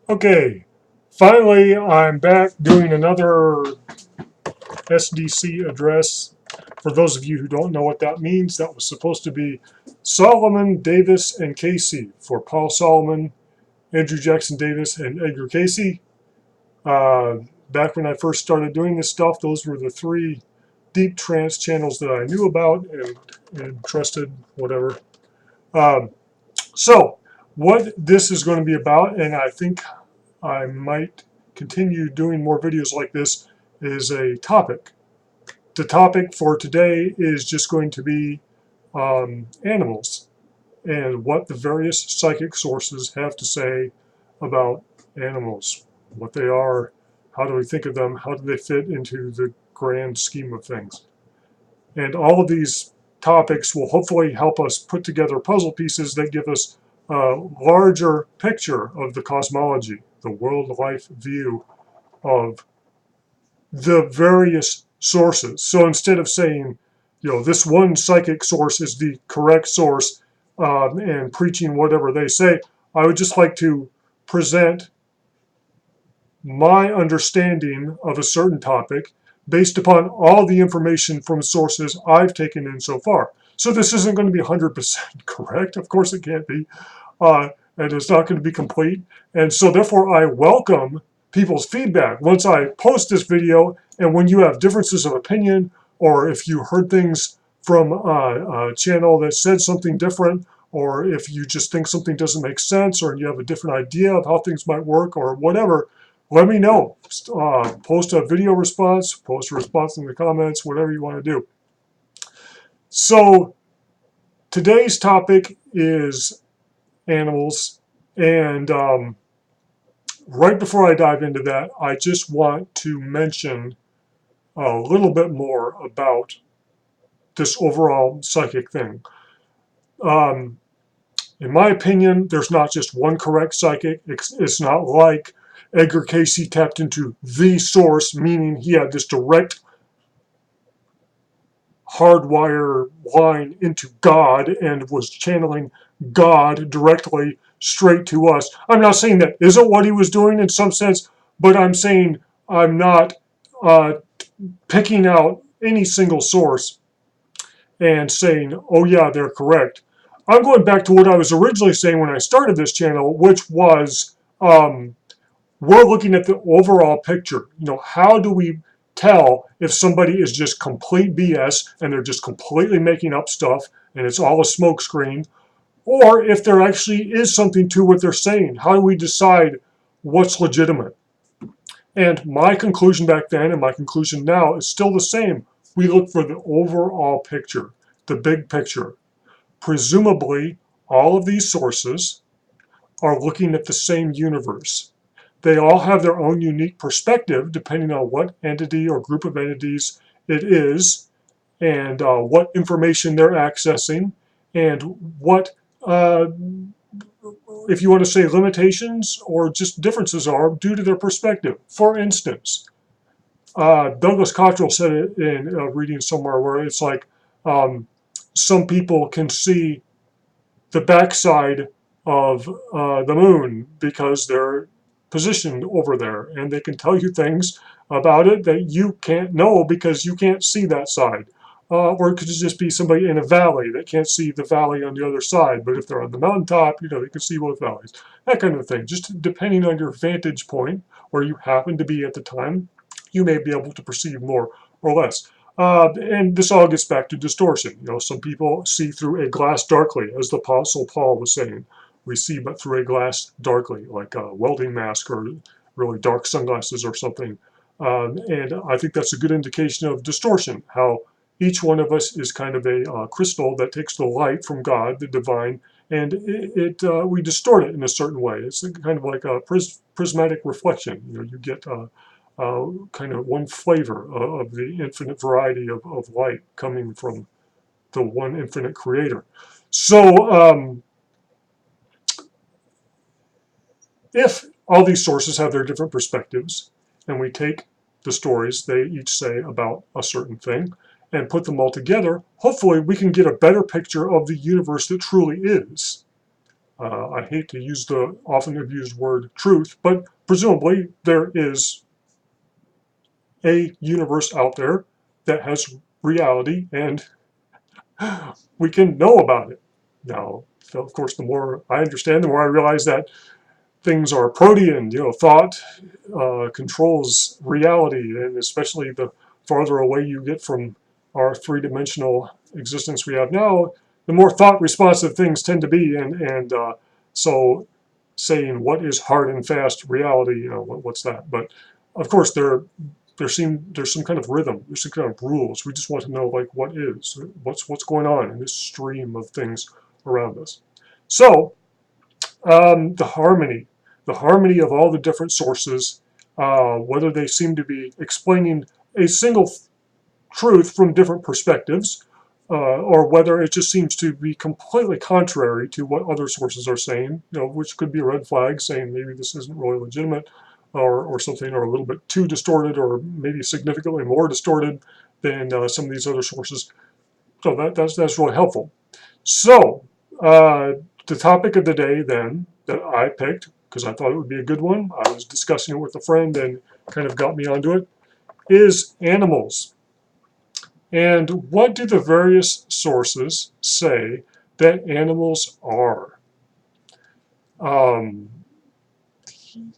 Okay, finally I'm back doing another SDC address. For those of you who don't know what that means, that was supposed to be Solomon, Davis, and Casey for Paul Solomon, Andrew Jackson Davis, and Edgar Casey. Back when I first started doing this stuff, those were the three deep trance channels that I knew about and trusted, whatever. Um, so, what this is going to be about, and I think I might continue doing more videos like this, is a topic. The topic for today is just going to be animals and what the various psychic sources have to say about animals, what they are, how do we think of them, how do they fit into the grand scheme of things. And all of these topics will hopefully help us put together puzzle pieces that give us a larger picture of the cosmology, the world life view of the various sources. So instead of saying, this one psychic source is the correct source and preaching whatever they say, I would just like to present my understanding of a certain topic based upon all the information from sources I've taken in so far. So this isn't going to be 100% correct. Of course it can't be. And it's not going to be complete. And so therefore I welcome people's feedback once I post this video, and when you have differences of opinion, or if you heard things from a channel that said something different, or if you just think something doesn't make sense, or you have a different idea of how things might work, or whatever, let me know. Post a video response, post a response in the comments, whatever you want to do. So today's topic is animals, and right before I dive into that, I just want to mention a little bit more about this overall psychic thing. Um, in my opinion, there's not just one correct psychic. It's not like Edgar Casey tapped into the source, meaning he had this direct hardwire line into God and was channeling God directly straight to us. I'm not saying that isn't what he was doing in some sense, but I'm saying I'm not uh, picking out any single source and saying, oh yeah, they're correct. I'm going back to what I was originally saying when I started this channel, which was we're looking at the overall picture. How do we tell if somebody is just complete BS and they're just completely making up stuff and it's all a smokescreen, or if there actually is something to what they're saying? How do we decide what's legitimate? And my conclusion back then and my conclusion now is still the same. We look for the overall picture, the big picture. Presumably, all of these sources are looking at the same universe. They all have their own unique perspective depending on what entity or group of entities it is, and what information they're accessing, and what, if you want to say, limitations or just differences are due to their perspective. For instance, Douglas Cottrell said it in a reading somewhere where it's like some people can see the backside of the moon because they're positioned over there, and they can tell you things about it that you can't know because you can't see that side. Or it could just be somebody in a valley that can't see the valley on the other side, but if they're on the mountaintop, they can see both valleys. That kind of thing. Just depending on your vantage point, where you happen to be at the time, you may be able to perceive more or less. And this all gets back to distortion. Some people see through a glass darkly, as the Apostle Paul was saying. We see but through a glass darkly, like a welding mask or really dark sunglasses or something. And I think that's a good indication of distortion, how each one of us is kind of a crystal that takes the light from God, the divine, and we distort it in a certain way. It's kind of like a prismatic reflection. You get kind of one flavor of the infinite variety of light coming from the one infinite creator. So if all these sources have their different perspectives, and we take the stories they each say about a certain thing and put them all together, hopefully we can get a better picture of the universe that truly is. I hate to use the often abused word truth, but presumably there is a universe out there that has reality, and we can know about it. Now, so of course, the more I understand, the more I realize that things are protean. Thought controls reality, and especially the farther away you get from our three-dimensional existence we have now, the more thought-responsive things tend to be. And so, saying what is hard and fast reality, what's that? But of course, there's some kind of rhythm. There's some kind of rules. We just want to know like what's going on in this stream of things around us. So the harmony of all the different sources, whether they seem to be explaining a single truth from different perspectives, or whether it just seems to be completely contrary to what other sources are saying, which could be a red flag saying maybe this isn't really legitimate, or something, or a little bit too distorted, or maybe significantly more distorted than some of these other sources. So that's really helpful. So the topic of the day then that I picked, because I thought it would be a good one, I was discussing it with a friend and kind of got me onto it, is animals. And what do the various sources say that animals are?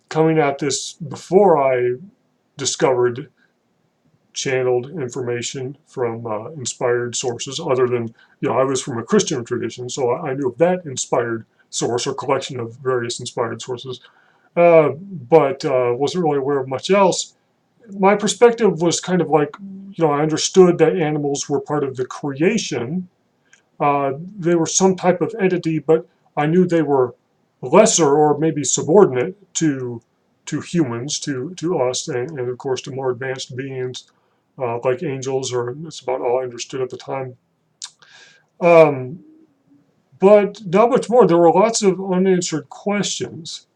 Coming at this before I discovered channeled information from inspired sources, other than, I was from a Christian tradition, so I knew of that inspired source or collection of various inspired sources, but wasn't really aware of much else. My perspective was kind of like, I understood that animals were part of the creation. They were some type of entity, but I knew they were lesser or maybe subordinate to humans, to us, and of course to more advanced beings like angels, or that's about all I understood at the time. But not much more. There were lots of unanswered questions,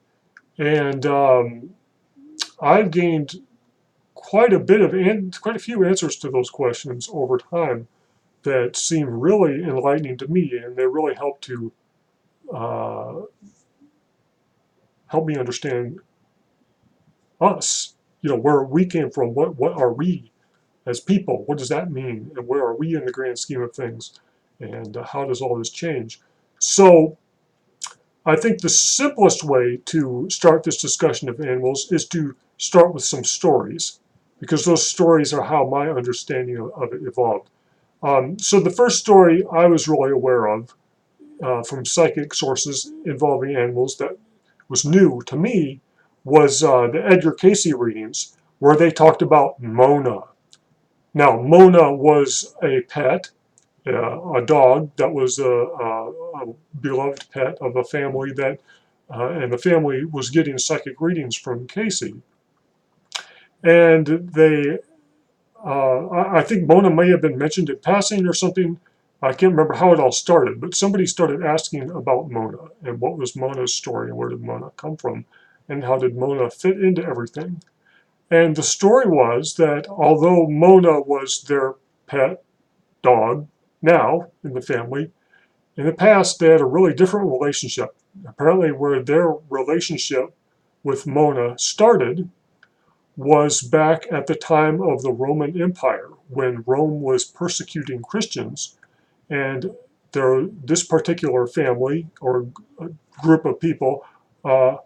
and I've gained quite a few answers to those questions over time that seem really enlightening to me, and they really help me understand us. Where we came from. What are we as people? What does that mean? And where are we in the grand scheme of things? And how does all this change? So I think the simplest way to start this discussion of animals is to start with some stories, because those stories are how my understanding of it evolved. So the first story I was really aware of from psychic sources involving animals that was new to me was the Edgar Cayce readings, where they talked about Mona. Now, Mona was a pet, a dog that was a beloved pet of a family and the family was getting psychic readings from Cayce. And I think Mona may have been mentioned in passing or something. I can't remember how it all started, but somebody started asking about Mona and what was Mona's story and where did Mona come from and how did Mona fit into everything. And the story was that although Mona was their pet dog now in the family, in the past they had a really different relationship. Apparently, where their relationship with Mona started was back at the time of the Roman Empire, when Rome was persecuting Christians, and this particular family or group of people, I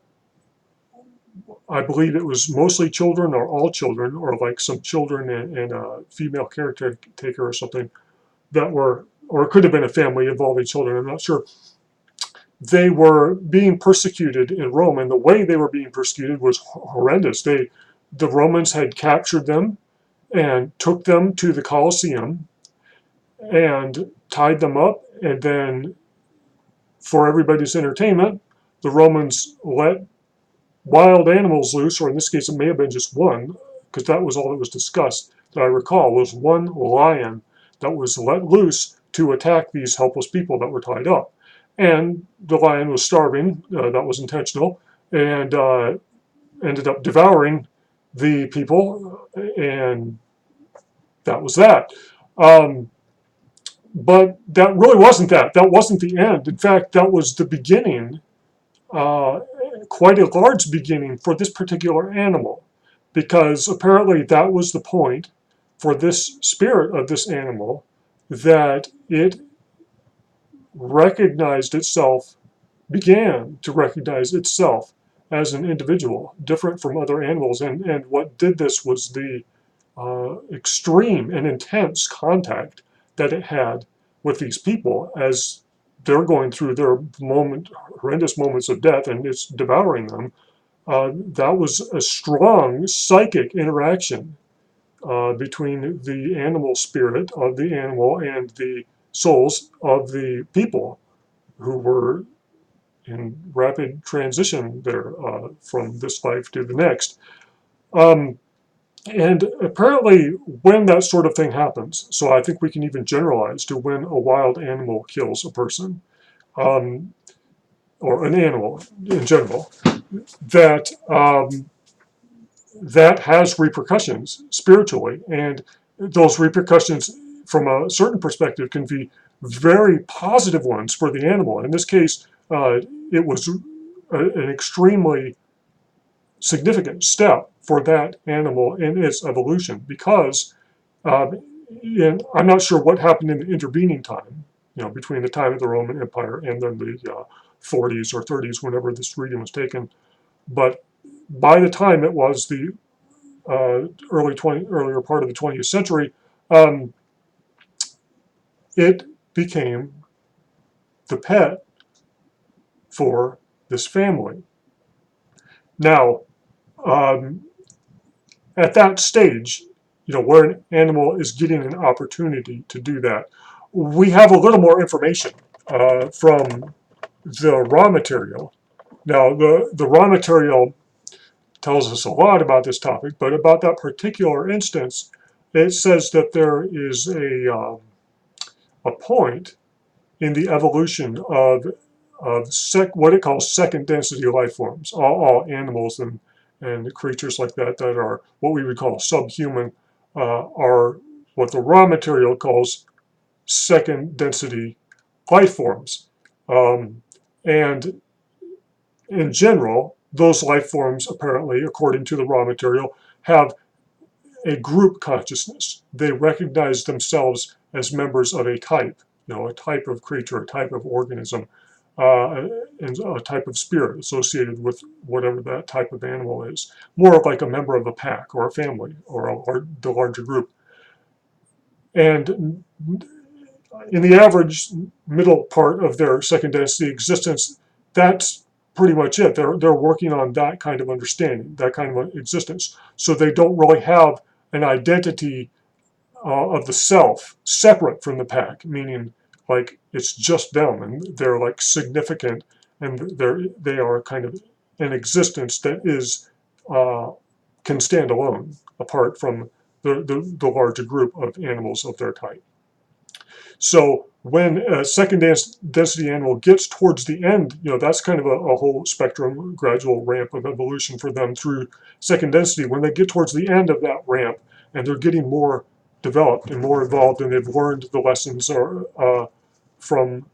believe it was mostly children or all children, or like some children and a female caretaker or something, that were, or it could have been a family involving children, I'm not sure. They were being persecuted in Rome, and the way they were being persecuted was horrendous. The Romans had captured them and took them to the Colosseum and tied them up, and then for everybody's entertainment, the Romans let wild animals loose, or in this case it may have been just one, because that was all that was discussed, that I recall, was one lion that was let loose to attack these helpless people that were tied up. And the lion was starving, that was intentional, and ended up devouring the people, and that was that. But that really wasn't that. That wasn't the end. In fact, that was the beginning uh, quite a large beginning for this particular animal, because apparently that was the point for this spirit of this animal, that it recognized itself, began to recognize itself as an individual, different from other animals. And what did this was the extreme and intense contact that it had with these people as they're going through their horrendous moments of death, and it's devouring them. That was a strong psychic interaction between the animal spirit of the animal and the souls of the people who were in rapid transition there from this life to the next. Um, and apparently, when that sort of thing happens, so I think we can even generalize to when a wild animal kills a person, um, or an animal in general, that that has repercussions spiritually, and those repercussions, from a certain perspective, can be very positive ones for the animal. In this case, it was an extremely significant step for that animal in its evolution, because and I'm not sure what happened in the intervening time, between the time of the Roman Empire and then the 40s or 30s, whenever this reading was taken. But by the time it was the earlier part of the 20th century, um, it became the pet for this family. Now, um, at that stage, where an animal is getting an opportunity to do that, we have a little more information from the raw material. Now, the raw material tells us a lot about this topic, but about that particular instance, it says that there is a point in the evolution of what it calls second density life forms, all animals and creatures like that that are what we would call subhuman, are what the raw material calls second density life forms. And in general, those life forms, apparently, according to the raw material, have a group consciousness. They recognize themselves as members of a type, a type of creature, a type of organism, and a type of spirit associated with whatever that type of animal is. More like a member of a pack or a family or the larger group. And in the average middle part of their second density existence, that's pretty much it. They're working on that kind of understanding, that kind of existence. So they don't really have an identity of the self separate from the pack, meaning like it's just them and they're like significant, and they are kind of an existence that is can stand alone apart from the larger group of animals of their type. So when a second density animal gets towards the end, that's kind of a whole spectrum, gradual ramp of evolution for them through second density. When they get towards the end of that ramp and they're getting more developed and more evolved, and they've learned the lessons from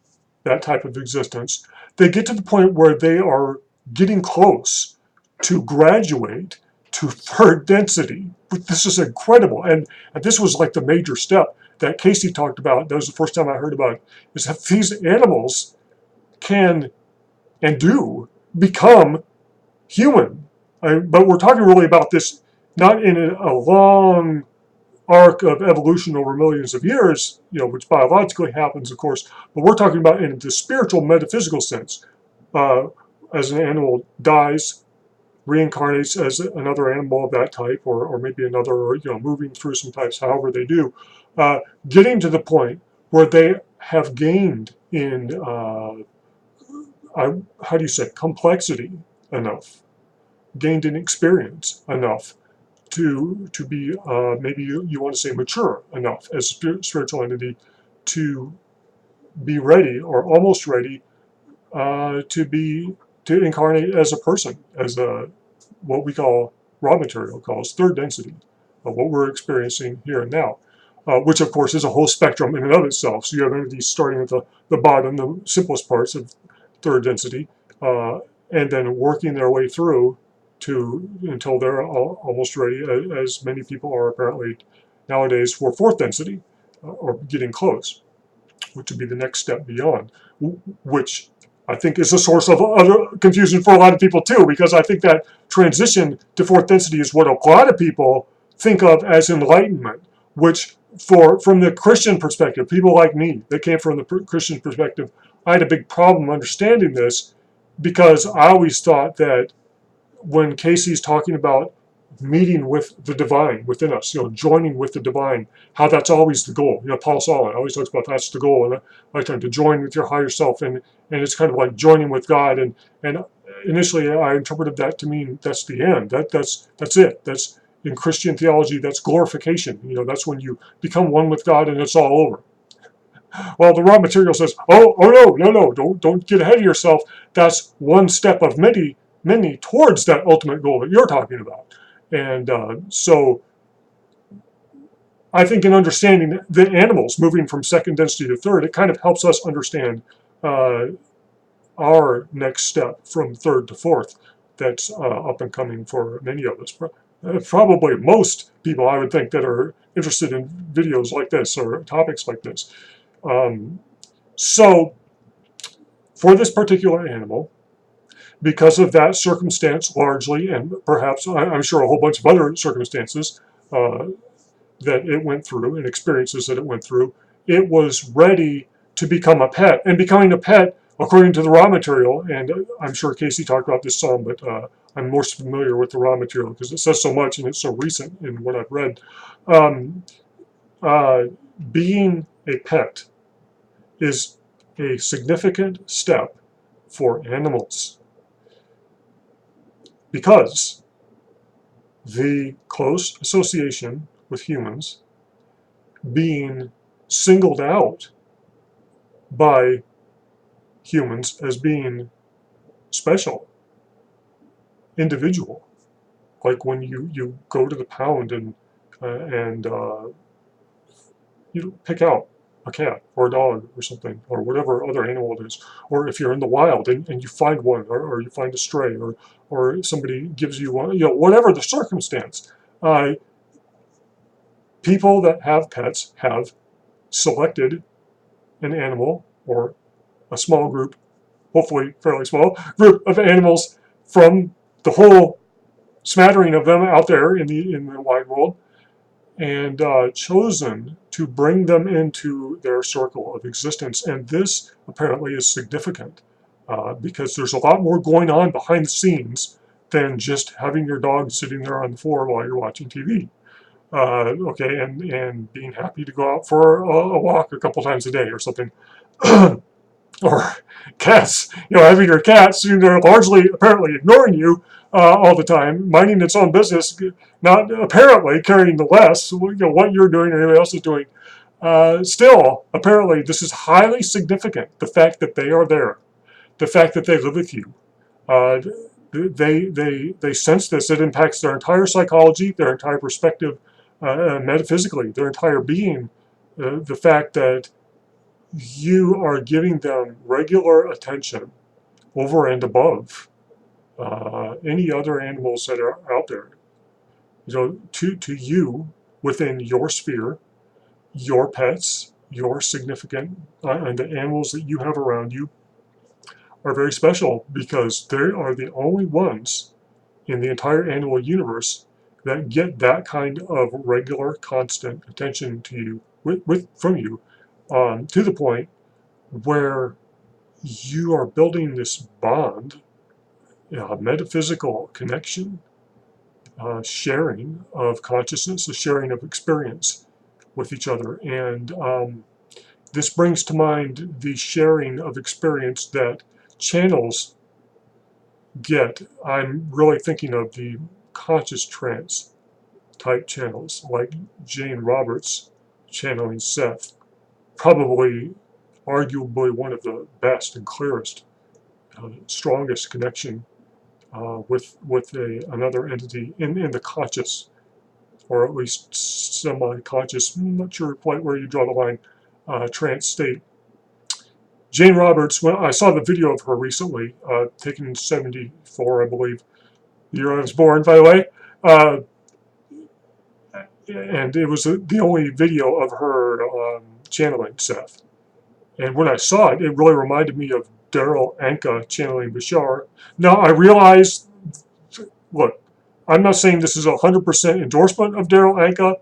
that type of existence, they get to the point where they are getting close to graduate to third density. This is incredible. And this was like the major step that Casey talked about. That was the first time I heard about it, is that these animals can and do become human. But we're talking really about this not in a long arc of evolution over millions of years, which biologically happens, of course, but we're talking about in the spiritual, metaphysical sense. Uh, as an animal dies, reincarnates as another animal of that type, or maybe another, moving through some types, however they do, getting to the point where they have gained in, how do you say, complexity enough, gained in experience enough to be, maybe you want to say mature enough as a spiritual entity to be ready or almost ready to incarnate as a person, as a what we call raw material calls third density, of what we're experiencing here and now, which of course is a whole spectrum in and of itself. So you have entities starting at the bottom, the simplest parts of third density, and then working their way through to until they're almost ready, as many people are apparently nowadays, for fourth density, or getting close, which would be the next step beyond, which I think is a source of other confusion for a lot of people too, because I think that transition to fourth density is what a lot of people think of as enlightenment, which from the Christian perspective, people like me that came from the Christian perspective, I had a big problem understanding this, because I always thought that when Casey's talking about meeting with the divine within us, joining with the divine, how that's always the goal. Paul Solomon always talks about that's the goal, and I like to join with your higher self, and it's kind of like joining with God. And initially, I interpreted that to mean that's the end. That's it. That's in Christian theology. That's glorification. That's when you become one with God, and it's all over. Well, the raw material says, oh no, don't get ahead of yourself. That's one step of many towards that ultimate goal that you're talking about. And so I think in understanding the animals moving from second density to third, it kind of helps us understand our next step from third to fourth that's up and coming for many of us. Probably most people, I would think, that are interested in videos like this or topics like this. So for this particular animal, because of that circumstance largely, and perhaps I'm sure a whole bunch of other circumstances that it went through and experiences that it went through, it was ready to become a pet. And becoming a pet, according to the raw material, and I'm sure Casey talked about this some, but I'm more familiar with the raw material because it says so much and it's so recent in what I've read. Being a pet is a significant step for animals, because the close association with humans, being singled out by humans as being special, individual, like when you go to the pound and you pick out a cat or a dog or something, or whatever other animal it is, or if you're in the wild and you find one, or you find a stray, or somebody gives you one, whatever the circumstance, people that have pets have selected an animal, or a small group, hopefully fairly small group of animals from the whole smattering of them out there in the wide world, and chosen to bring them into their circle of existence. And this apparently is significant because there's a lot more going on behind the scenes than just having your dog sitting there on the floor while you're watching TV. Okay, and being happy to go out for a walk a couple times a day or something. Or cats, having your cat sitting there largely apparently ignoring you all the time, minding its own business, not apparently caring the less what you're doing or anybody else is doing. Still, apparently, this is highly significant. The fact that they are there, the fact that they live with you, they sense this. It impacts their entire psychology, their entire perspective, metaphysically, their entire being. The fact that you are giving them regular attention over and above any other animals that are out there. To you, within your sphere, your pets, your significant, and the animals that you have around you are very special, because they are the only ones in the entire animal universe that get that kind of regular, constant attention to you, from you, to the point where you are building this bond, metaphysical connection, sharing of consciousness, a sharing of experience with each other. And this brings to mind the sharing of experience that channels get. I'm really thinking of the conscious trance type channels, like Jane Roberts channeling Seth, probably arguably one of the best and clearest, strongest connection with another entity in the conscious, or at least semi-conscious, I'm not sure quite where you draw the line, trance state. Jane Roberts, when I saw the video of her recently, taken in '74, I believe, the year I was born, by the way, uh, and it was the only video of her channeling Seth. And when I saw it, it really reminded me of Daryl Anka channeling Bashar. Now, I realize, look, I'm not saying this is a 100% endorsement of Daryl Anka,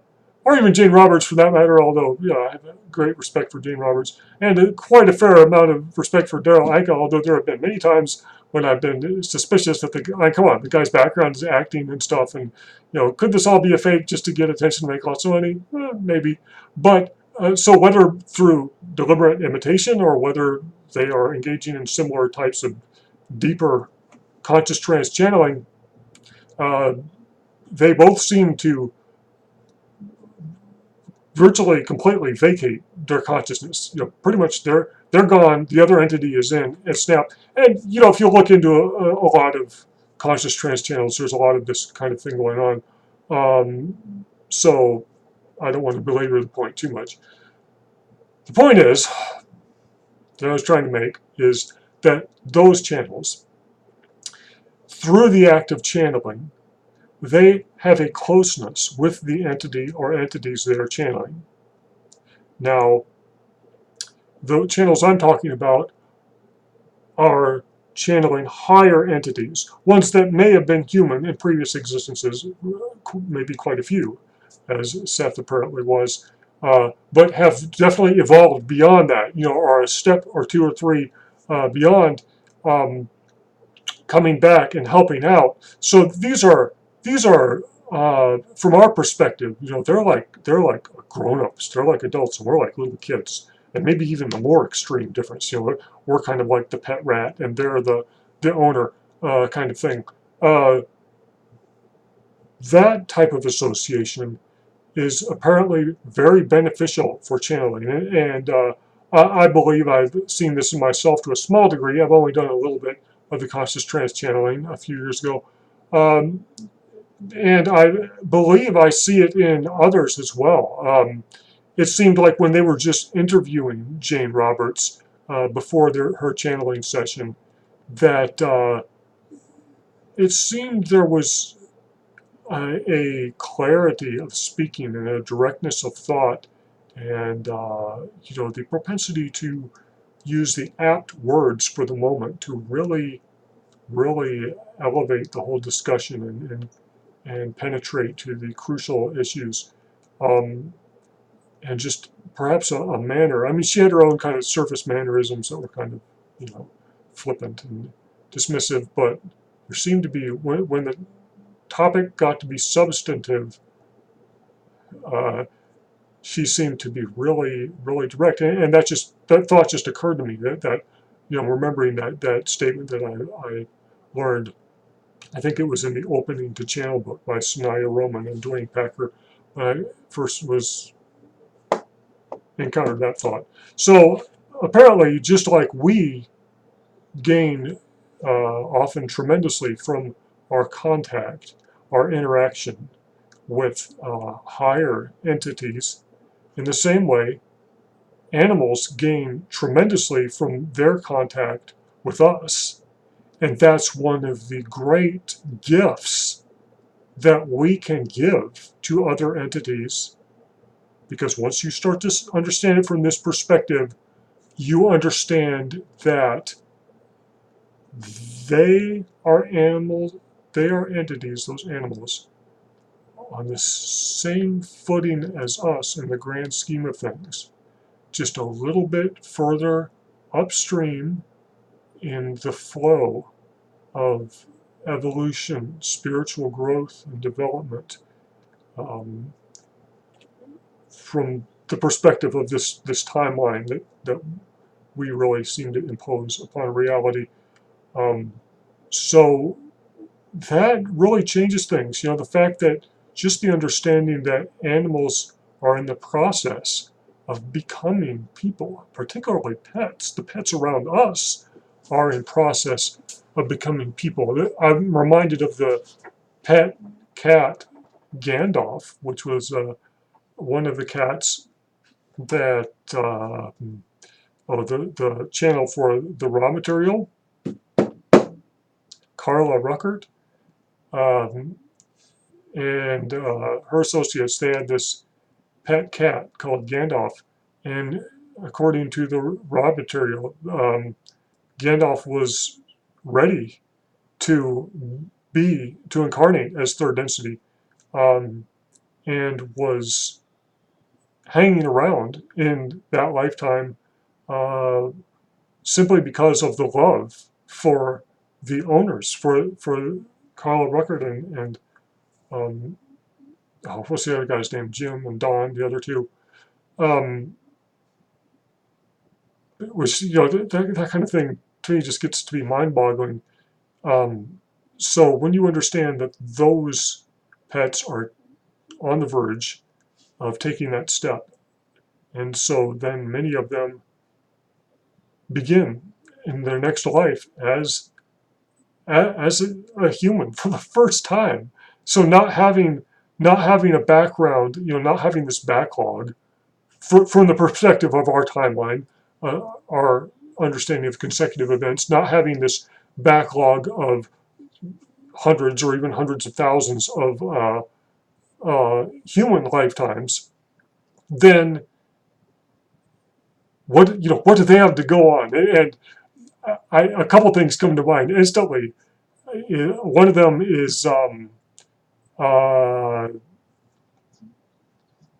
or even Jane Roberts for that matter, although, I have great respect for Jane Roberts, and quite a fair amount of respect for Daryl Anka, although there have been many times when I've been suspicious that the guy, come on, the guy's background is acting and stuff, and, could this all be a fake just to get attention to make lots of money? Maybe. But, so whether through deliberate imitation or whether they are engaging in similar types of deeper conscious trance channeling, uh, they both seem to virtually completely vacate their consciousness. Pretty much they're gone. The other entity is in and snap. And if you look into a lot of conscious trance channels, there's a lot of this kind of thing going on. So I don't want to belabor the point too much. The point is that I was trying to make is that those channels, through the act of channeling, they have a closeness with the entity or entities they are channeling. Now, the channels I'm talking about are channeling higher entities, ones that may have been human in previous existences, maybe quite a few, as Seth apparently was, but have definitely evolved beyond that, are a step or two or three beyond coming back and helping out. So these are from our perspective, they're like grown-ups, they're like adults, and we're like little kids, and maybe even a more extreme difference. We're kind of like the pet rat, and they're the owner, kind of thing. That type of association is apparently very beneficial for channeling, and I believe I've seen this in myself to a small degree. I've only done a little bit of the conscious trance channeling a few years ago. And I believe I see it in others as well. It seemed like when they were just interviewing Jane Roberts before her channeling session, that it seemed there was a clarity of speaking and a directness of thought, and the propensity to use the apt words for the moment to really, really elevate the whole discussion and penetrate to the crucial issues, and just perhaps a manner. I mean, she had her own kind of surface mannerisms that were kind of, flippant and dismissive, but there seemed to be, when the topic got to be substantive, uh, she seemed to be really, really direct. And that thought just occurred to me, that remembering that statement that I learned. I think it was in the opening to Channel Book by Sanaya Roman and Dwayne Packer when I first encountered that thought. So apparently, just like we gain often tremendously from our contact, our interaction with higher entities, in the same way, animals gain tremendously from their contact with us. And that's one of the great gifts that we can give to other entities, because once you start to understand it from this perspective, you understand that they are animals, they are entities, those animals, on the same footing as us in the grand scheme of things, just a little bit further upstream in the flow of evolution, spiritual growth, and development, um, from the perspective of this timeline that we really seem to impose upon reality. So that really changes things. The fact that just the understanding that animals are in the process of becoming people, particularly pets, the pets around us are in process of becoming people. I'm reminded of the pet cat Gandalf, which was one of the cats that the channel for the raw material, Carla Ruckert, um, and her associates, they had this pet cat called Gandalf. And according to the raw material, Gandalf was ready to to incarnate as third density, um, and was hanging around in that lifetime uh, simply because of the love for the owners, for Carla Ruckert and um, what's the other guy's name? Jim and Don, the other two. Um, which, that kind of thing to me just gets to be mind-boggling. So when you understand that those pets are on the verge of taking that step, and so then many of them begin in their next life as a human for the first time. So not having a background, not having this backlog from the perspective of our timeline, our understanding of consecutive events, not having this backlog of hundreds or even hundreds of thousands of human lifetimes, then what do they have to go on? And a couple things come to mind instantly. One of them is uh,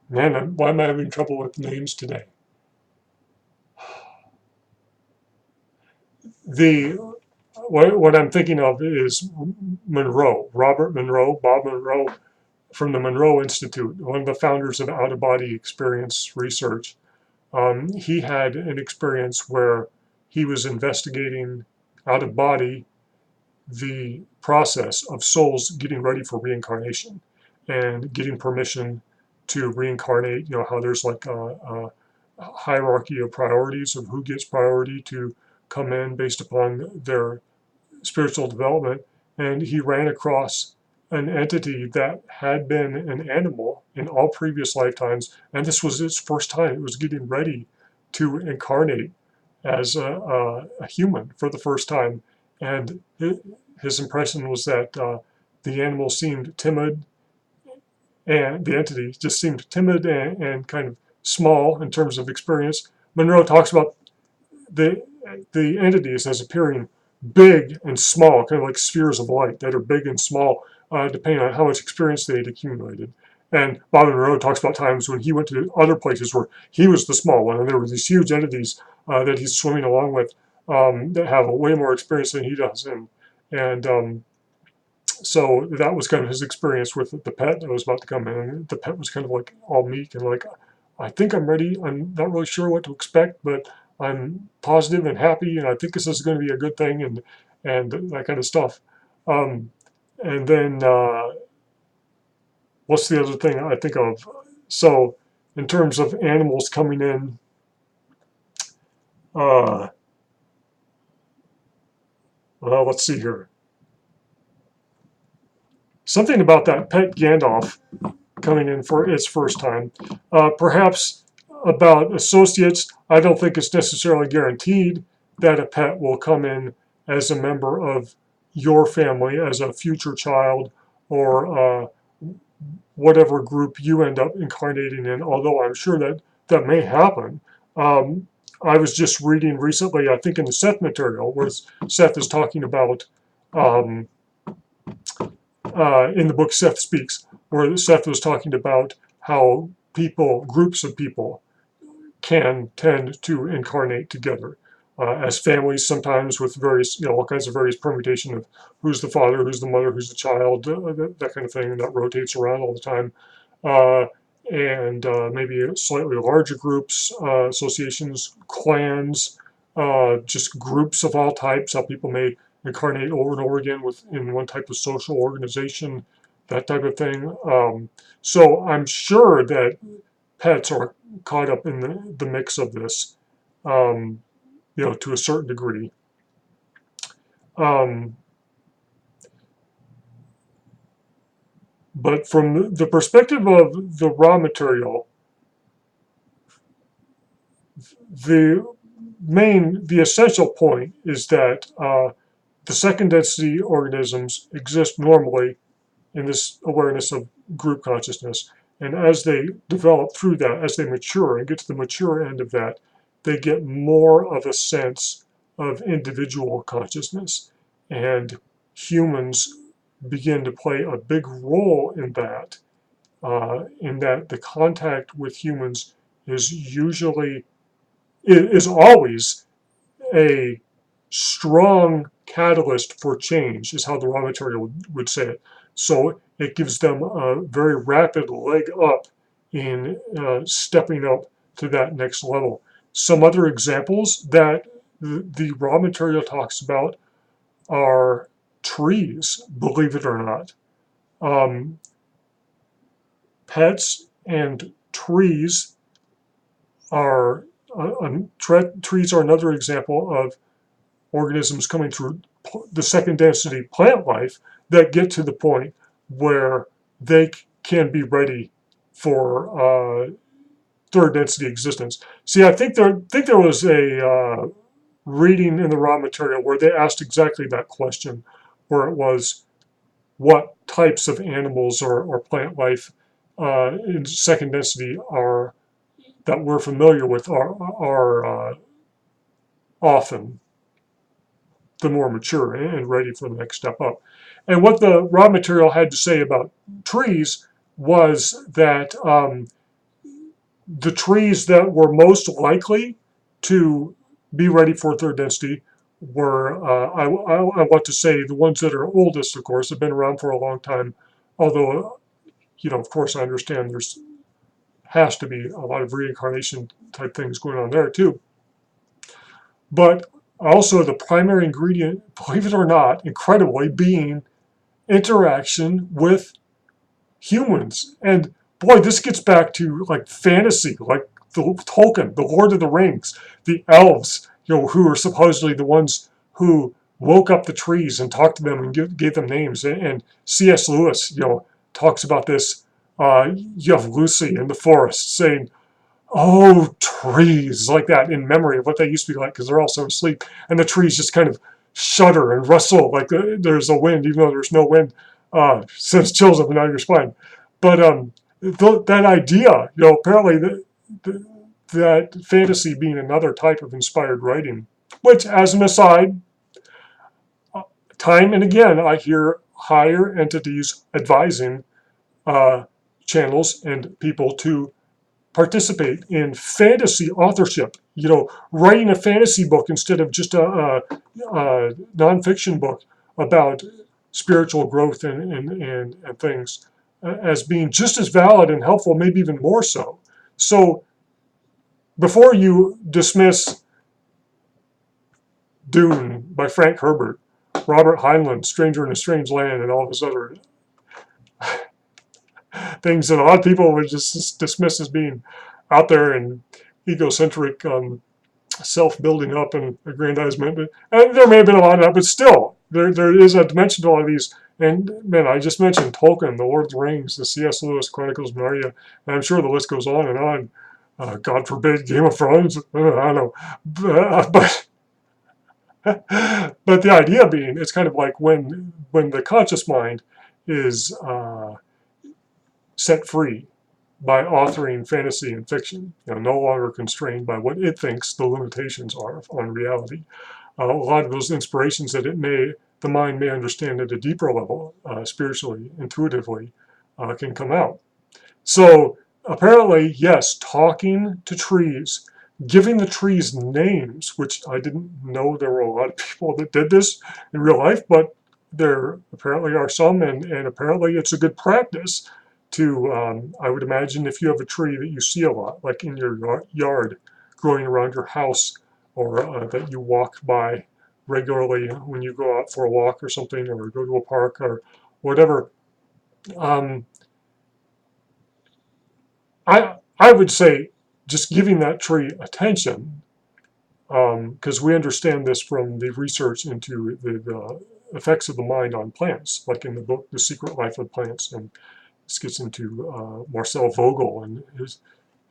man, why am I having trouble with names today? The what I'm thinking of is Monroe, Robert Monroe, Bob Monroe from the Monroe Institute, one of the founders of out of body experience research. He had an experience where he was investigating out of body the process of souls getting ready for reincarnation and getting permission to reincarnate. How there's like a hierarchy of priorities of who gets priority to come in based upon their spiritual development. And he ran across an entity that had been an animal in all previous lifetimes, and this was its first time. It was getting ready to incarnate as a human for the first time. And his impression was that the animal seemed timid, and the entity just seemed timid and kind of small in terms of experience. Monroe talks about the the entities as appearing big and small, kind of like spheres of light that are big and small, depending on how much experience they had accumulated. And Bob Monroe talks about times when he went to other places where he was the small one, and there were these huge entities that he's swimming along with that have way more experience than he does. And so that was kind of his experience with the pet that was about to come in. The pet was kind of like all meek and like, I think I'm ready. I'm not really sure what to expect, but I'm positive and happy, and I think this is going to be a good thing, and that kind of stuff. Um, and then what's the other thing I think of? So in terms of animals coming in, uh, well, let's see here. Something about that pet Gandalf coming in for its first time. Perhaps about associates, I don't think it's necessarily guaranteed that a pet will come in as a member of your family, as a future child, or whatever group you end up incarnating in, although I'm sure that that may happen. I was just reading recently, I think in the Seth material, where Seth is talking about um, in the book Seth Speaks, where Seth was talking about how groups of people, can tend to incarnate together as families, sometimes with various, all kinds of various permutation of who's the father, who's the mother, who's the child, that kind of thing, that rotates around all the time. Uh, and maybe slightly larger groups, associations, clans, just groups of all types, how people may incarnate over and over again in one type of social organization, that type of thing. So I'm sure that pets are caught up in the mix of this, um, to a certain degree. Um, but from the perspective of the raw material, the the essential point is that the second density organisms exist normally in this awareness of group consciousness. And as they develop through that, as they mature and get to the mature end of that, they get more of a sense of individual consciousness. And humans begin to play a big role in that the contact with humans is always a strong catalyst for change, is how the raw material would say it. So it gives them a very rapid leg up in stepping up to that next level. Some other examples that the raw material talks about are trees, believe it or not. Um, Pets and trees are trees are another example of organisms coming through the second density plant life that get to the point where they can be ready for third density existence. See, I think there was a reading in the raw material where they asked exactly that question, where it was what types of animals or plant life in second density are that we're familiar with are often the more mature and ready for the next step up. And what the raw material had to say about trees was that the trees that were most likely to be ready for third density were, I want to say, the ones that are oldest, of course, have been around for a long time. Although, of course, I understand there's has to be a lot of reincarnation type things going on there too. But also the primary ingredient, believe it or not, incredibly, being interaction with humans. And boy, this gets back to like fantasy, like the Tolkien, the Lord of the Rings, the elves, who are supposedly the ones who woke up the trees and talked to them and gave them names. And C.S. Lewis, talks about this. You have Lucy in the forest saying, "Oh, trees," like that, in memory of what they used to be like, because they're all so asleep. And the trees just kind of shudder and rustle like there's a wind, even though there's no wind. Sends chills up and down your spine. But that idea, apparently that fantasy being another type of inspired writing, which, as an aside, time and again, I hear higher entities advising channels and people to participate in fantasy authorship, writing a fantasy book instead of just a nonfiction book about spiritual growth and things as being just as valid and helpful, maybe even more so. So before you dismiss Dune by Frank Herbert, Robert Heinlein, Stranger in a Strange Land, and all of his other things that a lot of people would just dismiss as being out there and egocentric, self-building up and aggrandizement. And there may have been a lot of that, but still, there is a dimension to all of these. And man, I just mentioned Tolkien, The Lord of the Rings, the C.S. Lewis Chronicles of Narnia, and I'm sure the list goes on and on. God forbid, Game of Thrones. I don't know, but but the idea being, it's kind of like when the conscious mind is set free by authoring fantasy and fiction, no longer constrained by what it thinks the limitations are on reality. A lot of those inspirations that the mind may understand at a deeper level, spiritually, intuitively, can come out. So apparently, yes, talking to trees, giving the trees names, which I didn't know there were a lot of people that did this in real life, but there apparently are some, and apparently it's a good practice to, I would imagine, if you have a tree that you see a lot, like in your yard, growing around your house, or that you walk by regularly when you go out for a walk or something, or go to a park or whatever. Um, I would say just giving that tree attention, because we understand this from the research into the effects of the mind on plants, like in the book The Secret Life of Plants, and this gets into Marcel Vogel and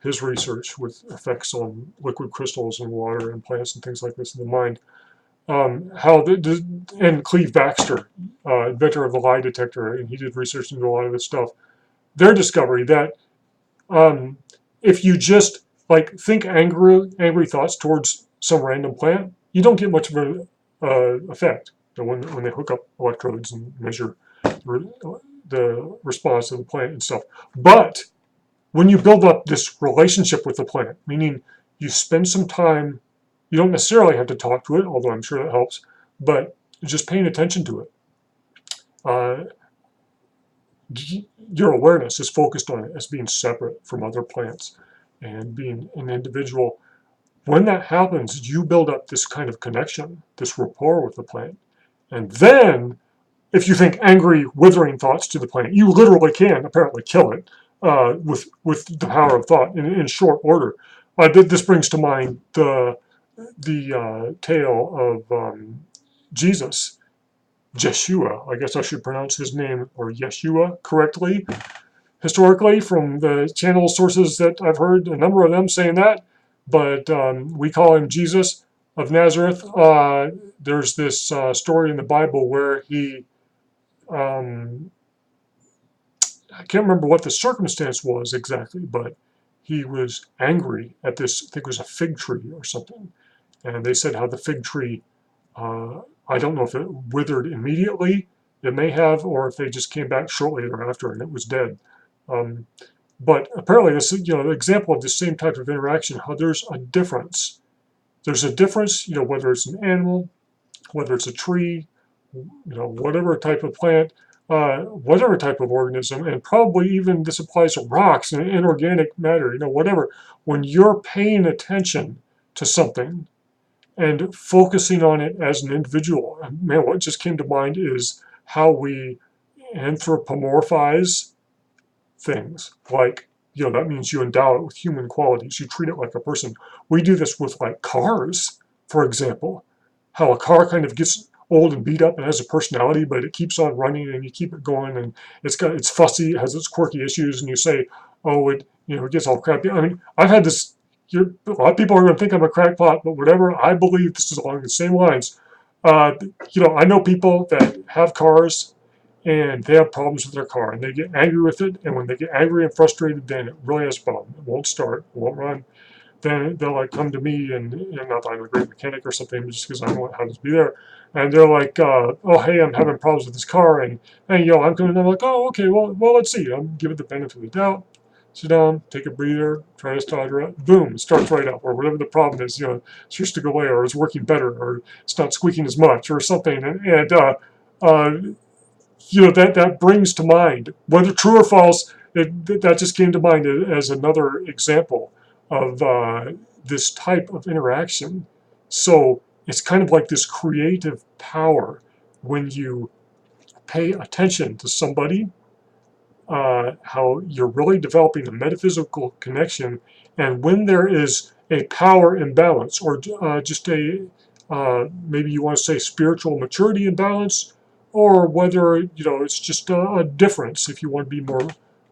his research with effects on liquid crystals and water and plants and things like this in the mind. And Cleve Baxter, inventor of the lie detector, and he did research into a lot of this stuff. Their discovery that if you just like think angry thoughts towards some random plant, you don't get much of an effect. When they hook up electrodes and measure the response of the plant and stuff. But when you build up this relationship with the plant, meaning you spend some time, you don't necessarily have to talk to it, although I'm sure that helps, but just paying attention to it. Uh, your awareness is focused on it as being separate from other plants and being an individual. When that happens, you build up this kind of connection, this rapport with the plant. And then, if you think angry, withering thoughts to the plant, you literally can apparently kill it with the power of thought in short order. This brings to mind the tale of Jesus, Jeshua. I guess I should pronounce his name, or Yeshua, correctly. Historically, from the channel sources that I've heard, a number of them saying that, but we call him Jesus of Nazareth. There's this story in the Bible where he, I can't remember what the circumstance was exactly, but he was angry at this, I think it was a fig tree or something. And they said how the fig tree, I don't know if it withered immediately, it may have, or if they just came back shortly thereafter and it was dead. But apparently this is, an example of the same type of interaction, how there's a difference. There's a difference, whether it's an animal, whether it's a tree, whatever type of plant, whatever type of organism, and probably even this applies to rocks and inorganic matter, whatever. When you're paying attention to something and focusing on it as an individual, man, what just came to mind is how we anthropomorphize things. Like, that means you endow it with human qualities. You treat it like a person. We do this with like cars, for example. How a car kind of gets old and beat up and has a personality, but it keeps on running and you keep it going, and it's fussy, it has its quirky issues, and you say, oh, it gets all crappy. I mean, I've had this. A lot of people are going to think I'm a crackpot, but whatever. I believe this is along the same lines. I know people that have cars and they have problems with their car and they get angry with it, and when they get angry and frustrated, then it really has a problem. It won't start, it won't run. Then they'll like come to me, and not that I'm a great mechanic or something, but just because I don't have to be there. And they're like, oh, hey, I'm having problems with this car, and I'm coming. I'm like, oh, okay, well, let's see. I'm give it the benefit of the doubt. Sit down, take a breather, try to start it up. Boom, it starts right up, or whatever the problem is. It starts to go away, or it's working better, or it's not squeaking as much, or something. That brings to mind, whether true or false, that just came to mind as another example of this type of interaction. So it's kind of like this creative power when you pay attention to somebody, how you're really developing a metaphysical connection, and when there is a power imbalance, or just a maybe you want to say spiritual maturity imbalance, or whether it's just a difference, if you want to be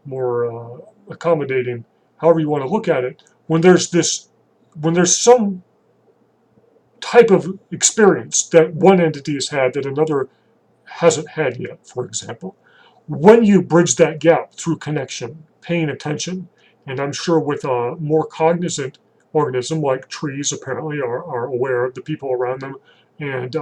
more accommodating, however you want to look at it. When there's some type of experience that one entity has had that another hasn't had yet, for example, when you bridge that gap through connection, paying attention, and I'm sure with a more cognizant organism like trees apparently are aware of the people around them, and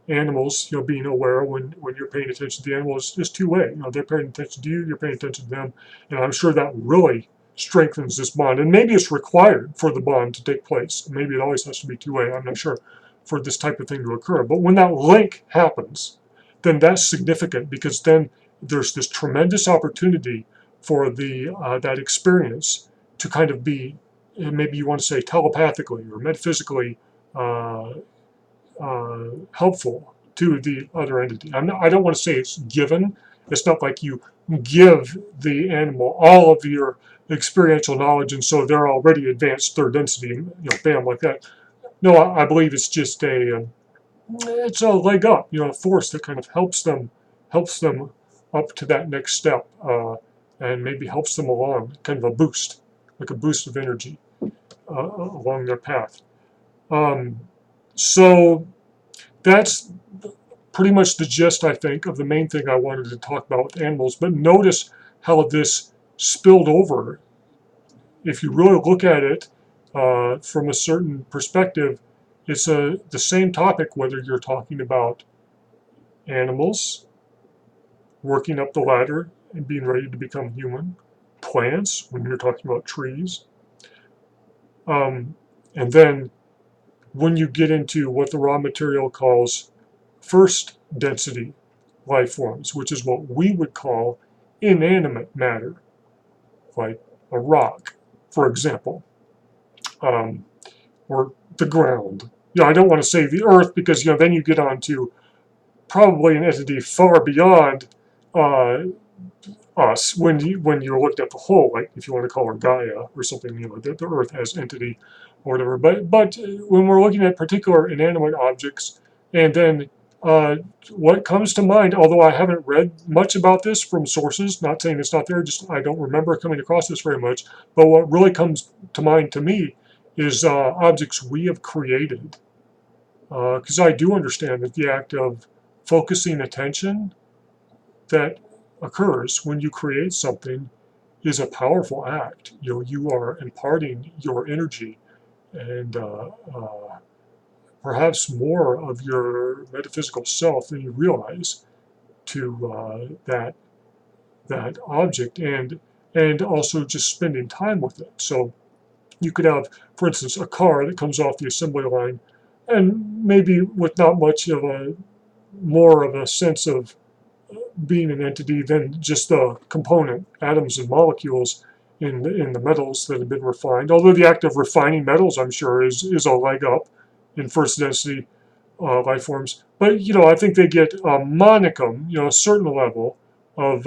animals, being aware when you're paying attention to the animals is two-way. They're paying attention to you, you're paying attention to them, and I'm sure that really strengthens this bond. And maybe it's required for the bond to take place. Maybe it always has to be two-way, I'm not sure, for this type of thing to occur. But when that link happens, then that's significant, because then there's this tremendous opportunity for that experience to kind of be, maybe you want to say telepathically or metaphysically helpful to the other entity. I don't want to say it's given. It's not like you give the animal all of your experiential knowledge, and so they're already advanced third density, bam, like that. No, I believe it's just it's a leg up, a force that kind of helps them up to that next step, and maybe helps them along, kind of a boost. like a boost of energy along their path. So that's pretty much the gist, I think, of the main thing I wanted to talk about with animals. But notice how this spilled over. If you really look at it from a certain perspective, it's the same topic, whether you're talking about animals working up the ladder and being ready to become human, plants, when you're talking about trees, and then when you get into what the raw material calls first density life forms, which is what we would call inanimate matter, like a rock, for example, or the ground. I don't want to say the earth because then you get onto probably an entity far beyond uh, us when you looked at the whole, like if you want to call her Gaia or something, the earth as entity or whatever. But when we're looking at particular inanimate objects, and then what comes to mind, although I haven't read much about this from sources, not saying it's not there, just I don't remember coming across this very much, but what really comes to mind to me is objects we have created. Because I do understand that the act of focusing attention that occurs when you create something is a powerful act. You are imparting your energy and perhaps more of your metaphysical self than you realize to that object, and also just spending time with it. So you could have, for instance, a car that comes off the assembly line, and maybe with not much of more of a sense of being an entity than just the component atoms and molecules in the metals that have been refined. Although the act of refining metals, I'm sure, is a leg up in first density life forms. But I think they get a monicum, a certain level of,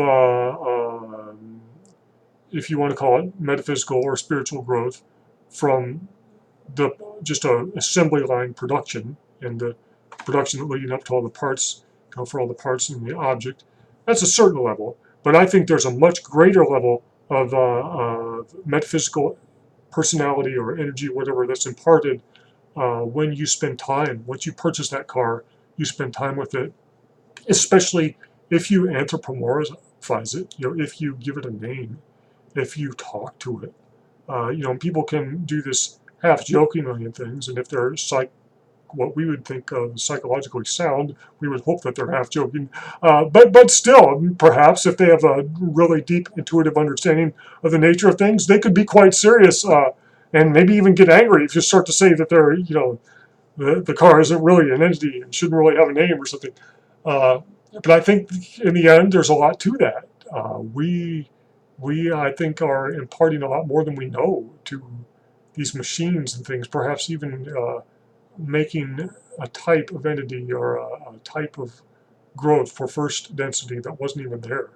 if you want to call it metaphysical or spiritual growth, from the just a assembly line production and the production leading up to all the parts, for all the parts in the object. That's a certain level, but I think there's a much greater level of metaphysical personality or energy, whatever, that's imparted when you spend time. Once you purchase that car, you spend time with it, especially if you anthropomorphize it, if you give it a name, if you talk to it. People can do this half jokingly and things, and if they're what we would think of psychologically sound, we would hope that they're half joking. But still, perhaps if they have a really deep intuitive understanding of the nature of things, they could be quite serious and maybe even get angry if you start to say that they're, the car isn't really an entity and shouldn't really have a name or something. But I think in the end, there's a lot to that. We I think are imparting a lot more than we know to these machines and things, perhaps even making a type of entity or a type of growth for first density that wasn't even there.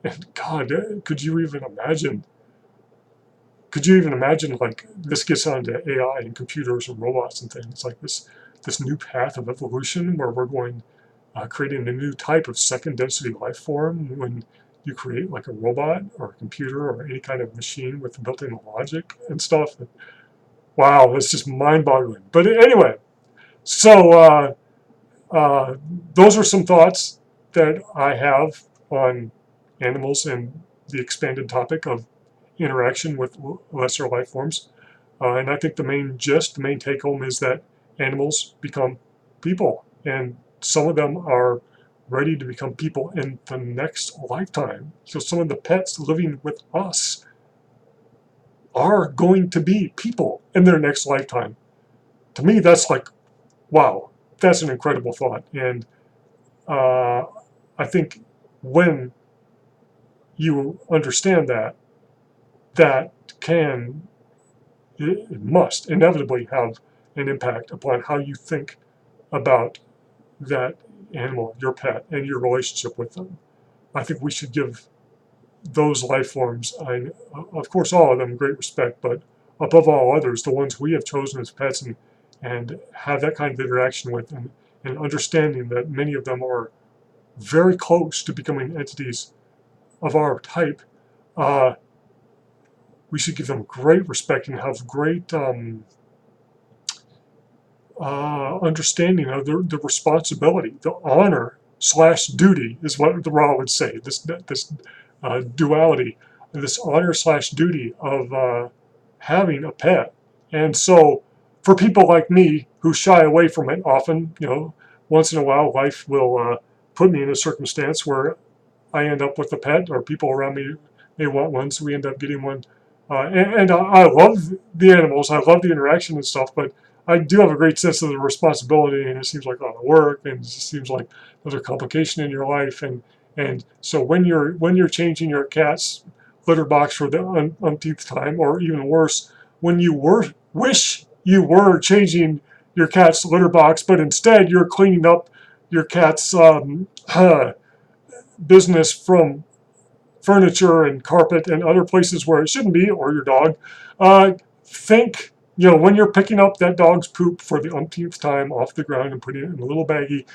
And God, could you even imagine? Could you even imagine, like, this gets onto AI and computers and robots and things, like this new path of evolution where we're going creating a new type of second density life form when you create like a robot or a computer or any kind of machine with built-in logic and stuff. Wow, it's just mind-boggling. But anyway, so those are some thoughts that I have on animals and the expanded topic of interaction with lesser life forms. And I think the main take home is that animals become people, and some of them are ready to become people in the next lifetime. So some of the pets living with us are going to be people in their next lifetime. To me, that's like, wow, that's an incredible thought. And I think when you understand that, that can, it must inevitably have an impact upon how you think about that animal, your pet, and your relationship with them. I think we should give those life forms, of course, all of them, great respect, but above all others, the ones we have chosen as pets and have that kind of interaction with, and understanding that many of them are very close to becoming entities of our type, uh, we should give them great respect and have great understanding of the responsibility, the honor slash duty is what the Ra would say. This duality, this honor slash duty of having a pet. And so, for people like me who shy away from it often, once in a while, life will put me in a circumstance where I end up with a pet, or people around me may want one, so we end up getting one. And I love the animals, I love the interaction and stuff, but I do have a great sense of the responsibility, and it seems like a lot of work, and it just seems like another complication in your life. And so when you're changing your cat's litter box for the umpteenth time, or even worse, when you wish you were changing your cat's litter box, but instead you're cleaning up your cat's business from furniture and carpet and other places where it shouldn't be, or your dog, think, when you're picking up that dog's poop for the umpteenth time off the ground and putting it in a little baggie,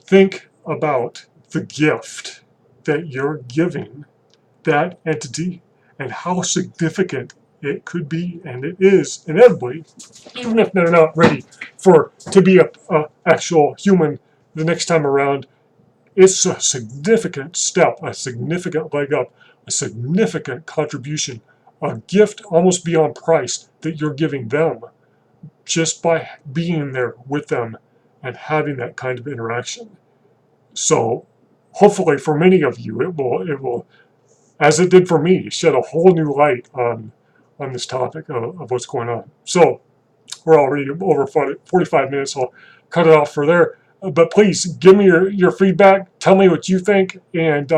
think about the gift that you're giving that entity and how significant it could be, and it is inevitably, even if they're not ready to be a actual human the next time around. It's a significant step, a significant leg up, a significant contribution, a gift almost beyond price that you're giving them just by being there with them and having that kind of interaction. So hopefully for many of you, it will, as it did for me, shed a whole new light on this topic of what's going on. So we're already over 45 minutes. I'll cut it off for there. But please give me your feedback. Tell me what you think, and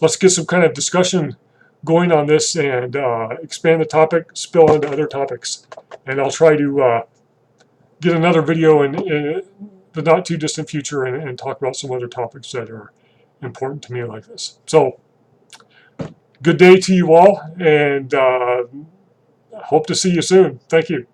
let's get some kind of discussion going on this, and expand the topic, spill into other topics. And I'll try to get another video in the not too distant future and talk about some other topics that are important to me like this. So good day to you all, and hope to see you soon. Thank you.